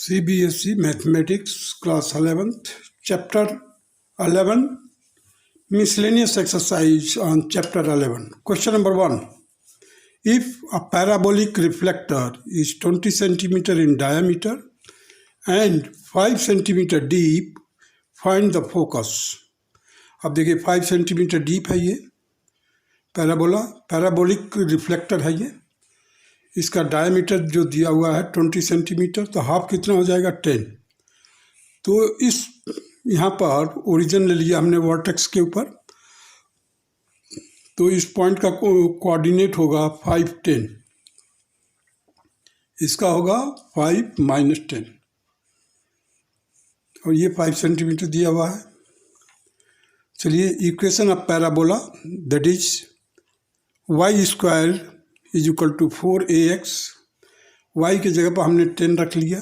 CBSE Mathematics Class 11th Chapter 11 Miscellaneous Exercise on Chapter 11. Question number 1. If a parabolic reflector is 20 cm in diameter and 5 cm deep, find the focus. अब देखिए 5 cm deep है ये parabolic reflector है ये। इसका diameter जो दिया हुआ है 20 सेंटीमीटर, तो हाफ कितना हो जाएगा 10। तो इस यहाँ पर ओरिजिन ले लिया हमने वर्टेक्स के ऊपर, तो इस पॉइंट का कोऑर्डिनेट होगा 5 10, इसका होगा 5 - 10 और ये 5 सेंटीमीटर दिया हुआ है। चलिए equation of parabola that is y square is equal to 4ax। y की जगह पर हमने 10 रख लिया,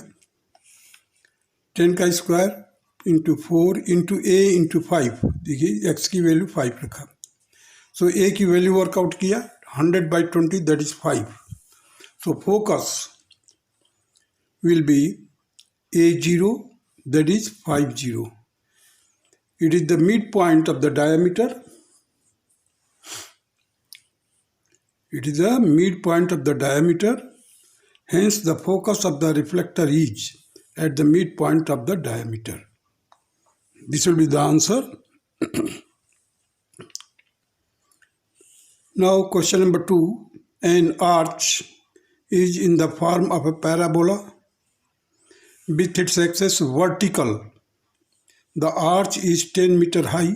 10 का square into 4 into a into 5। देखिए x की वैल्यू 5 रखा, सो a की वैल्यू वर्कआउट किया 100/20 that is 5। So focus will be A0 that is 50। It is the midpoint of the diameter. It is the midpoint of the diameter. Hence, the focus of the reflector is at the midpoint of the diameter. This will be the answer. Now, question number 2. An arch is in the form of a parabola with its axis vertical. The arch is 10 meter high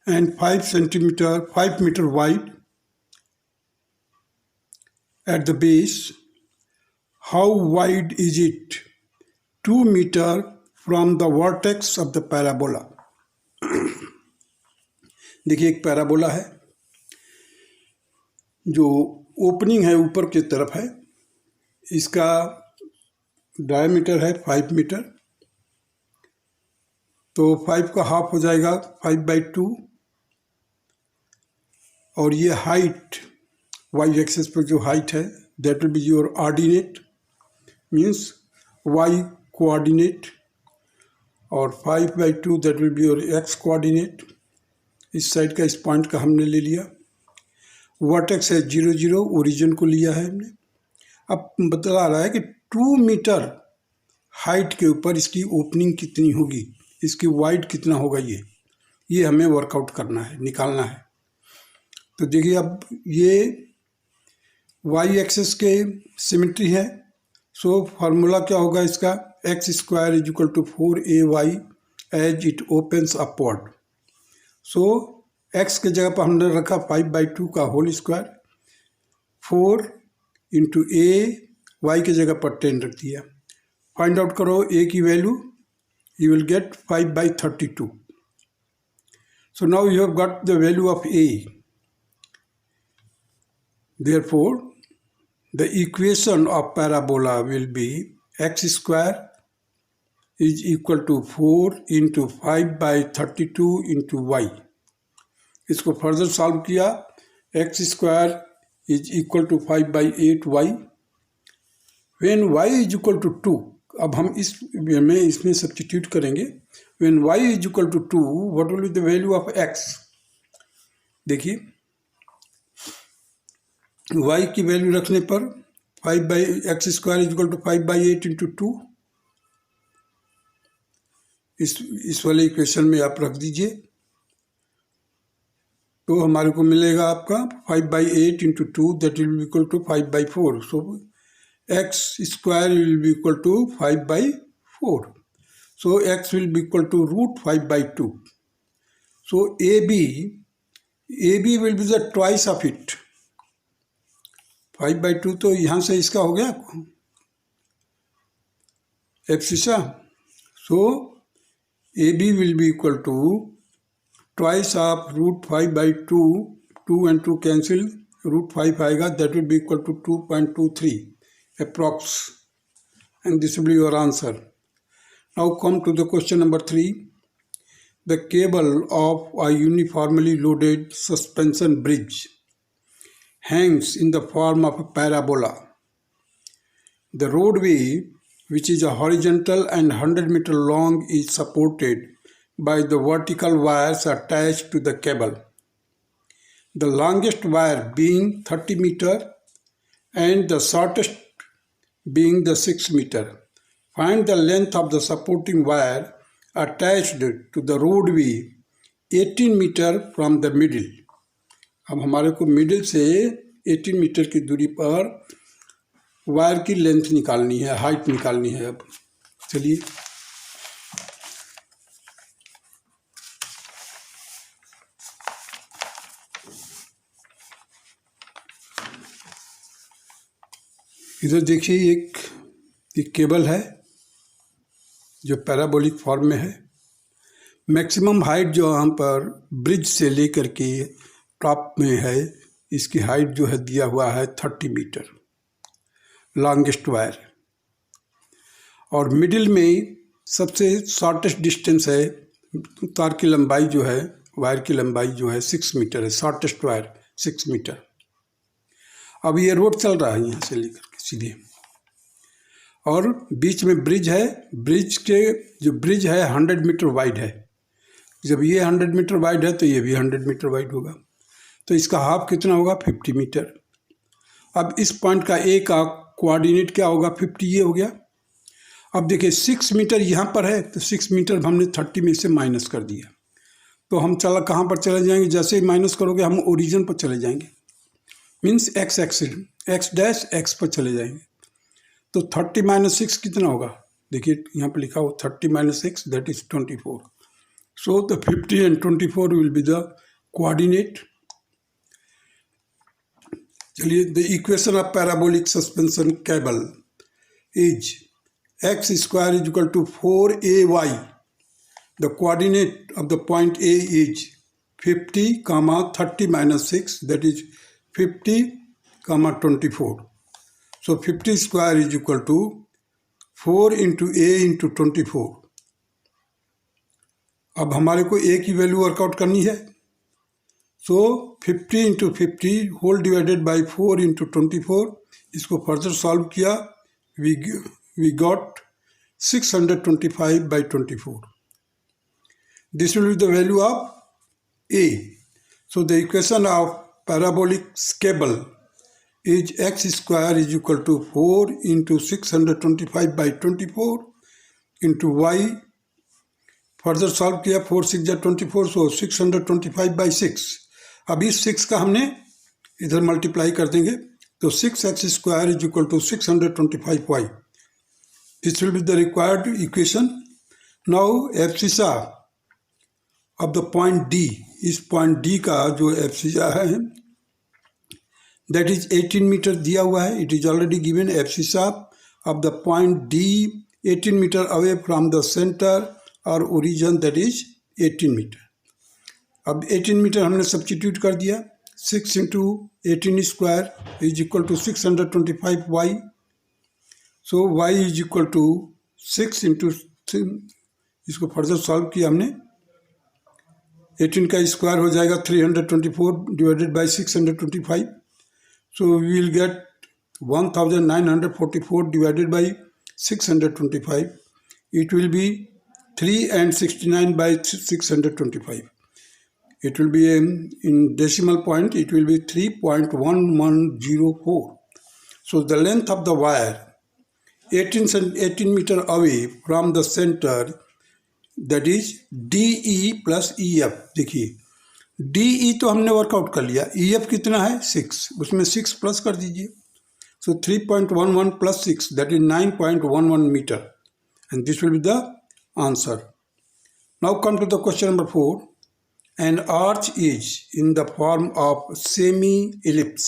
and 5 meter wide at the base. How wide is it? 2 meter from the vertex of the parabola. देखिए एक parabola है, जो opening है ऊपर की तरफ है, इसका डायमीटर है 5 मीटर, तो 5 का हाफ हो जाएगा 5/2 और ये हाइट वाई एक्सेस पर जो हाइट है that will be your ordinate means Y coordinate, और 5/2 that will be your X coordinate. इस साइड का इस पॉइंट का हमने ले लिया। वर्टेक्स है 0 0, ओरिजिन को लिया है हमने। अब बता रहा है कि 2 मीटर हाइट के ऊपर इसकी ओपनिंग कितनी होगी, इसकी वाइड कितना होगा, ये हमें वर्कआउट करना है, निकालना है। तो देखिए अब ये वाई एक्सेस के सिमेट्री है, सो फार्मूला क्या होगा इसका, X square is equal to 4ay as it opens upward. So X के जगह पर हमने रखा 5/2 का whole square, 4 into A, Y की जगह पर 10 रख दिया। फाइंड आउट करो ए की value, you will get 5/32. So now you have got the value of A. Therefore, the equation of parabola will be x square is equal to 4 into 5/32 into y. इसको further solve किया, x square is equal to 5/8y. When y is equal to 2, अब हम इसमें substitute करेंगे। When y is equal to 2, what will be the value of x? देखिए y की value रखने पर 5/x square is equal to 5/8 into 2, इस वाले इक्वेशन में आप रख दीजिए, तो हमारे को मिलेगा आपका 5/8 into 2 that will be equal to 5/4। So x square will be equal to 5/4. So x will be equal to √5/2. So AB will be the twice of it. 5/2 तो यहाँ से इसका हो गया abscissa. So AB will be equal to twice of √5/2. 2 and 2 cancel, √5 आएगा, that will be equal to 2.23 approx, and this will be your answer. Now come to the question number 3. The cable of a uniformly loaded suspension bridge hangs in the form of a parabola. The roadway which is a horizontal and 100 meter long, is supported by the vertical wires attached to the cable. The longest wire being 30 meter and the shortest being the 6 meter. Find the length of the supporting wire attached to the roadway 18 meter from the middle. अब हमारे को middle से 18 metre की दूरी पर wire की length निकालनी है, हाइट निकालनी है। अब चलिए इधर देखिए, एक केबल है जो पैराबोलिक फॉर्म में है। मैक्सिमम हाइट जो यहाँ पर ब्रिज से लेकर के टॉप में है, इसकी हाइट जो है दिया हुआ है 30 मीटर, लॉन्गेस्ट वायर। और मिडिल में सबसे शॉर्टेस्ट डिस्टेंस है, तार की लंबाई जो है, वायर की लंबाई जो है 6 मीटर है, शॉर्टेस्ट वायर 6 मीटर। अब ये रोड चल रहा है यहाँ से लेकर के सीधे, और बीच में ब्रिज है। ब्रिज के जो ब्रिज है 100 मीटर वाइड है। जब ये 100 मीटर वाइड है तो ये भी 100 मीटर वाइड होगा, तो इसका हाफ कितना होगा 50 मीटर। अब इस पॉइंट का ए का कोऑर्डिनेट क्या होगा 50, ये हो गया। अब देखिए 6 मीटर यहाँ पर है, तो 6 मीटर हमने 30 में से माइनस कर दिया, तो हम कहाँ पर चले जाएंगे, जैसे ही माइनस करोगे हम ओरिजिन पर चले जाएंगे, means x axis, x dash x पर चले जाएंगे। तो 30 माइनस 6 कितना होगा, देखिए यहाँ पर लिखा हो 30 minus 6 that is 24। So the 50 and 24 will be the coordinate. चलिए, the equation of parabolic suspension cable is x square is equal to 4ay. The coordinate of the point A is 50, 30 minus 6, that is 50, 24. So 50 square is equal to 4 into A into 24. अब हमारे को A की value workout करनी है, so 50 into 50 whole divided by 4 into 24। इसको further solve किया, we got 625 by 24. This will be the value of A. So the equation of parabolic cable is x square is equal to 4 into 625 by 24 into y. Further solve किया, 4 6 24, सो 625 by 6। अभी 6 का हमने इधर multiply कर देंगे, तो 6x square is equal to 625y. This will be the required equation. Now abscissa of the point D, इस point D का जो एब्सिसा है that is 18 मीटर दिया हुआ है। It is already given abscissa of the point D 18 metre away from the center और origin, that is 18 metre. अब 18 metre हमने सब्स्टिट्यूट कर दिया, 6 into 18 square is equal to 625y. So y is equal to 6 into 3, इसको further solve किया हमने, 18 का square हो जाएगा 324 divided by 625। So we will get 1944 divided by 625। It will be 3 and 69 by 625. It will be in decimal point, it will be 3.1104. So the length of the wire 18 meter away from the center, that is DE plus EF। देखिए DE तो हमने workout कर लिया, EF कितना है 6, उसमें 6 plus कर दीजिए, सो 3.11 plus 6 that is 9.11 meter, and this will be the answer. Now come to the question number 4. An arch is in the form of semi-ellipse.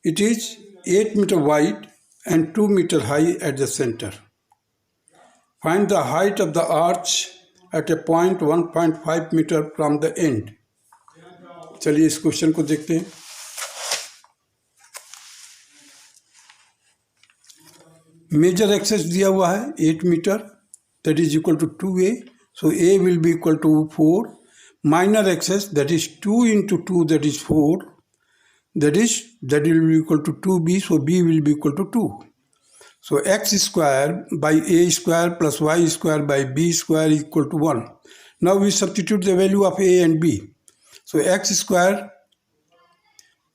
It is 8 meter wide and 2 meter high at the center. Find the height of the arch at a point 1.5 meter from the end. चलिए इस question को देखते हैं। Major access दिया हुआ है 8 metre, that is equal to 2a. So a will be equal to 4. Minor axis, that is 2 into 2, that is 4. That will be equal to 2b. So b will be equal to 2. So x square by a square plus y square by b square equal to 1. Now we substitute the value of a and b. So x square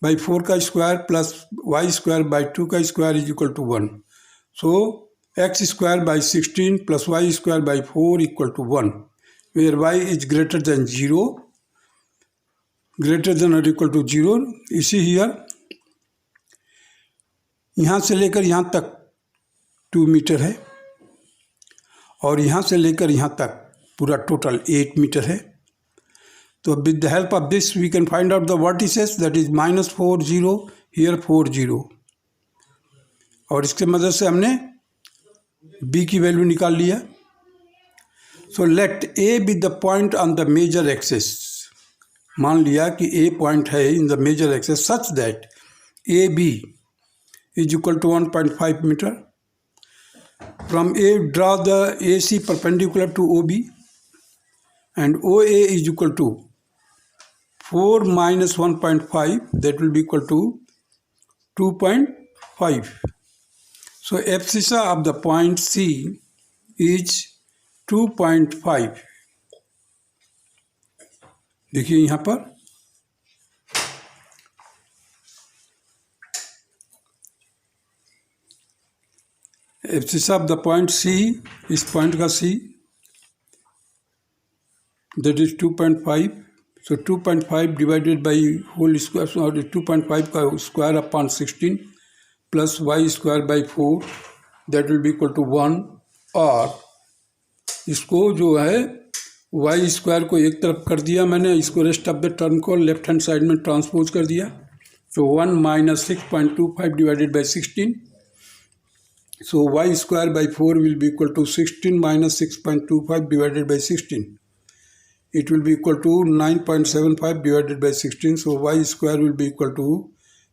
by 4 का square plus y square by 2 का square is equal to 1. So x square by 16 plus y square by 4 equal to 1, where y is greater than 0, greater than or equal to 0. इसी here यहाँ से लेकर यहाँ तक 2 metre है और यहाँ से लेकर यहाँ तक पूरा टोटल 8 मीटर है. तो with the help of this we can find out the vertices, that is minus 4 0 here 4 0, और इसके मदद से हमने b की वैल्यू निकाल लिया. So let a be the point on the major axis. मान लिया कि a पॉइंट है in the major axis such that AB is equal to 1.5 meter. From A draw the AC perpendicular to OB and OA is equal to 4 minus 1.5, that will be equal to 2.5. So abscissa of the point C is 2.5. देखिए यहाँ पर abscissa of the point C, इस point का C, that is 2.5. So 2.5 divided by whole square, or 2.5 का square upon 16 plus y square by 4, that will be equal to 1. और इसको जो है y स्क्वायर को एक तरफ कर दिया मैंने, इसको रेस्ट ऑफ द टर्म को लेफ्ट हैंड साइड में ट्रांसपोज कर दिया. तो 1 minus 6.25 divided by 16. So y square by 4 will be equal to 16 minus 6.25 divided by 16. It will be equal to 9.75 divided by 16. So y square will be equal to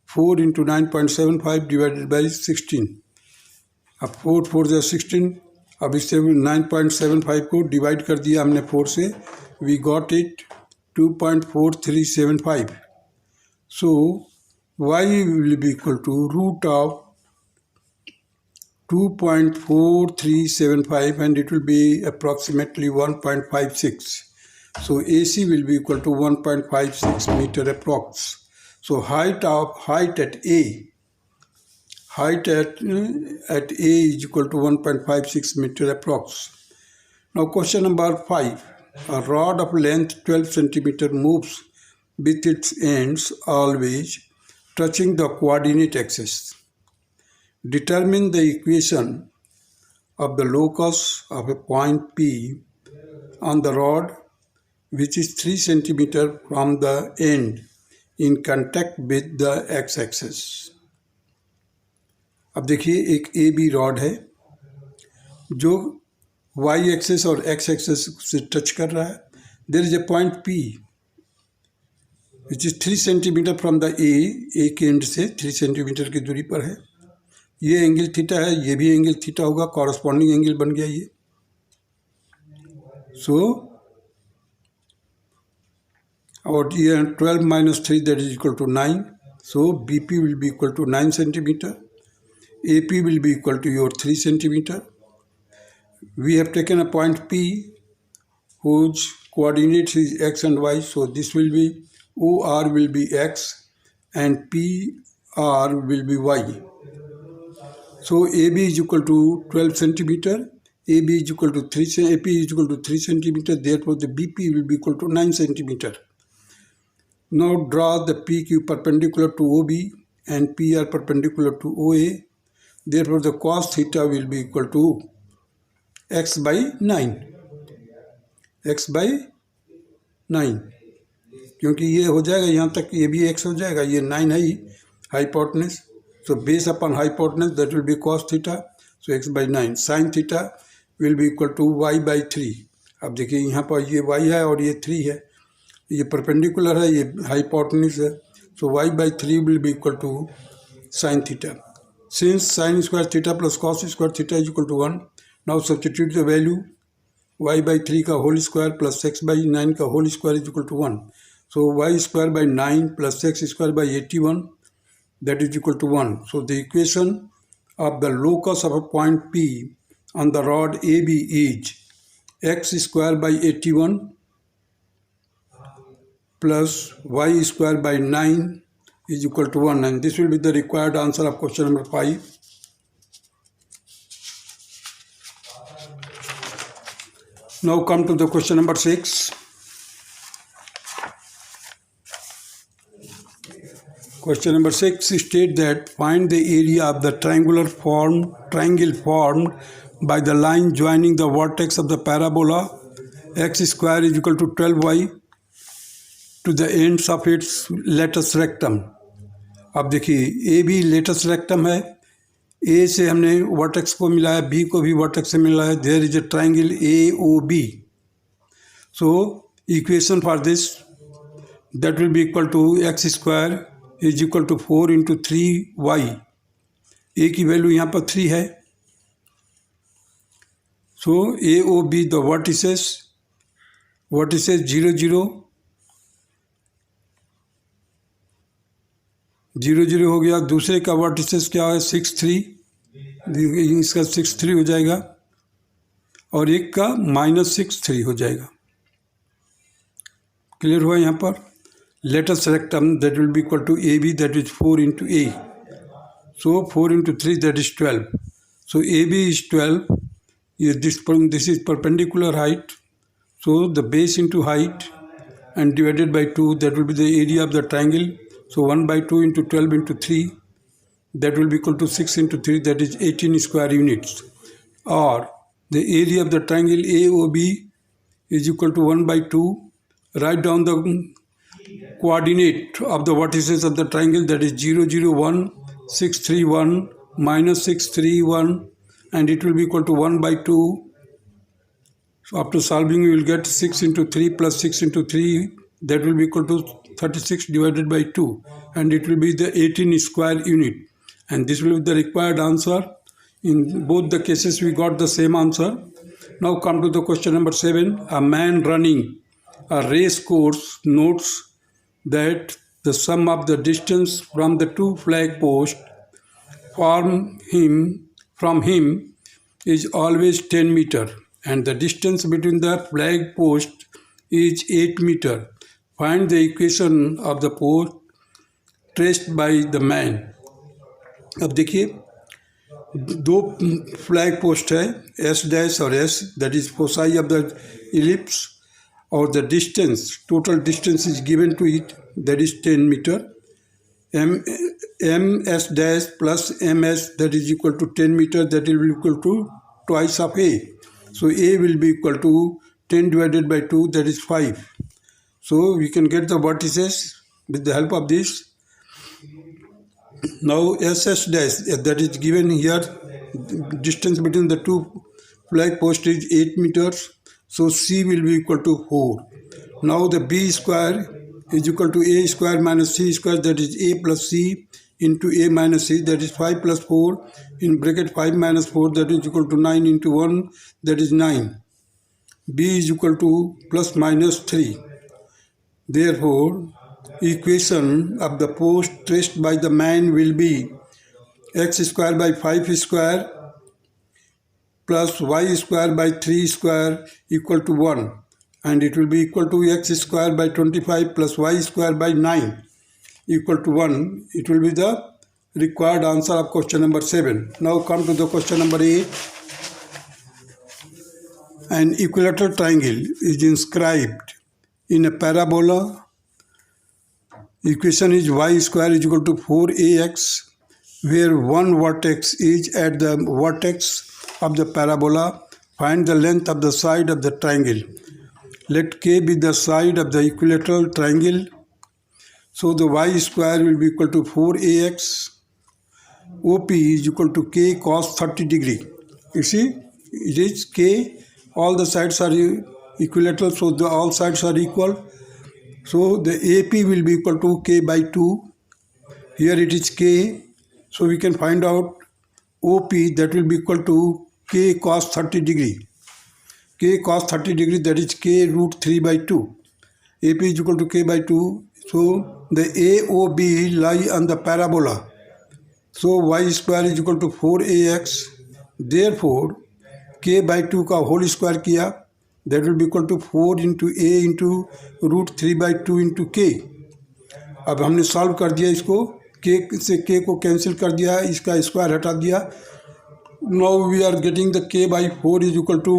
4 into 9.75 divided by 16. अब 4 4 जो 16, अब इससे 9.75 को divide कर दिया हमने 4 से, we got it 2.4375. So y will be equal to root of 2.4375 and it will be approximately 1.56. So AC will be equal to 1.56 meter approx. So height at A is equal to 1.56 meter approx. Now question number 5. A rod of length 12 centimeter moves with its ends always touching the coordinate axis. Determine the equation of the locus of a point P on the rod which is 3 centimeter from the end in contact with the x-axis. अब देखिए एक AB rod है जो y axis और x axis से touch कर रहा है. There is a point P which is 3 centimetre from the एक एंड से 3 सेंटीमीटर की दूरी पर है. ये एंगल थीटा है, ये भी एंगल थीटा होगा, कॉरस्पॉन्डिंग एंगल बन गया ये. सो और ये 12 minus 3, that is equal to 9. So BP will be equal to 9 centimeter. AP will be equal to your 3 centimeter. We have taken a point P whose coordinates is x and y. So this will be OR will be x and PR will be y. So AB is equal to 12 centimeter. AB is equal to 3. AP is equal to 3 centimeter. Therefore the BP will be equal to 9 centimeter. Now draw the PQ perpendicular to OB and PR perpendicular to OA. Therefore the cos theta will be equal to x by 9. x by 9, क्योंकि ये हो जाएगा यहाँ तक, ये भी x हो जाएगा, ये 9 है ही hypotenuse. So base upon hypotenuse, that will be cos theta. So x by 9. Sin theta will be equal to y by 3. अब देखिए यहाँ पर ये y है और ये 3 है, ये परपेंडिकुलर है, ये हाइपोटेनस है. सो y by 3 will be equal to sin theta. Since sin square theta plus cos square theta is equal to 1, now substitute the value. Y by 3 का whole square plus x by 9 का whole square is equal to 1. So y square by 9 plus x square by 81, that is equal to 1. So the equation of the locus of a point P on the rod AB is x square by 81 plus y square by 9 is equal to 1, and this will be the required answer of question number 5. Now come to the question number 6. Question number 6 state that find the area of the triangle formed by the line joining the vertex of the parabola x square is equal to 12y to the ends of its latus rectum. अब देखिए ए भी latus rectum है, ए से हमने vertex को मिलाया, B को भी वर्टेक्स से मिला है. There is a triangle A O B. So equation for this that will be equal to X square is equal to 4 into 3y. A की वैल्यू यहाँ पर 3 है. So A O B the vertices 0 0 0 0 हो गया. दूसरे का वर्टिसेस क्या है 6 3, इसका 6 3 हो जाएगा और एक का -6 3 हो जाएगा. क्लियर हुआ यहाँ पर. Latus rectum that will be equal to A B that is 4 into A. So 4 into 3 that is 12. So A B is 12. This is perpendicular height. So the base into height and divided by 2, that will be the area of the triangle. So 1 by 2 into 12 into 3, that will be equal to 6 into 3, that is 18 square units. Or the area of the triangle AOB is equal to 1 by 2. Write down the coordinate of the vertices of the triangle, that is 0 0 1 6 3 1 minus 6 3 1, and it will be equal to 1 by 2. So after solving you will get 6 into 3 plus 6 into 3, that will be equal to 36 divided by 2, and it will be the 18 square unit, and this will be the required answer. In both the cases we got the same answer. Now come to the question number 7. A man running a race course notes that the sum of the distance from the two flag posts from him is always 10 meter, and the distance between the flag post is 8 meter. Find the equation of the post traced by the man. अब देखिए दो flag post है S dash और S, that is foci of the ellipse, और the distance total distance is given to it, that is 10 metre. S dash plus M S that is equal to 10 metre, that will be equal to twice of a. So a will be equal to 10 divided by 2, that is 5. So we can get the vertices with the help of this. Now SS dash, that is given here, distance between the two flag posts is 8 meters. So C will be equal to 4. Now the B square is equal to A square minus C square, that is A plus C into A minus C, that is 5 plus 4 in bracket 5 minus 4, that is equal to 9 into 1, that is 9. B is equal to plus minus 3. Therefore, equation of the post traced by the man will be x square by 5 square plus y square by 3 square equal to 1, and it will be equal to x square by 25 plus y square by 9 equal to 1. It will be the required answer of question number 7. Now come to the question number 8. An equilateral triangle is inscribed in a parabola. Equation is y square is equal to 4ax, where one vertex is at the vertex of the parabola. Find the length of the side of the triangle. Let k be the side of the equilateral triangle. So the y square will be equal to 4ax. OP is equal to k cos 30 degree. You see, it is k, all the sides are equilateral, so all sides are equal. So the AP will be equal to k by 2. Here it is k, so we can find out OP, that will be equal to k cos 30 degree. K cos 30 degree, that is k root 3 by 2. AP is equal to k by 2. So the AOB lie on the parabola. So Y square is equal to 4ax, therefore k by 2 का whole square किया, that will be equal to 4 into A into √3/2 into के। अब हमने solve कर दिया इसको, k से k को कैंसिल कर दिया, इसका स्क्वायर हटा दिया। Now we are getting the k by 4 is equal to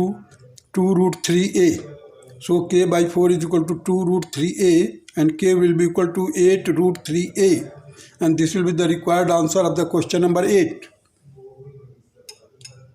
2√3a। So k by 4 is equal to 2√3a and k will be equal to 8√3a, and this will be the required answer of the question number 8.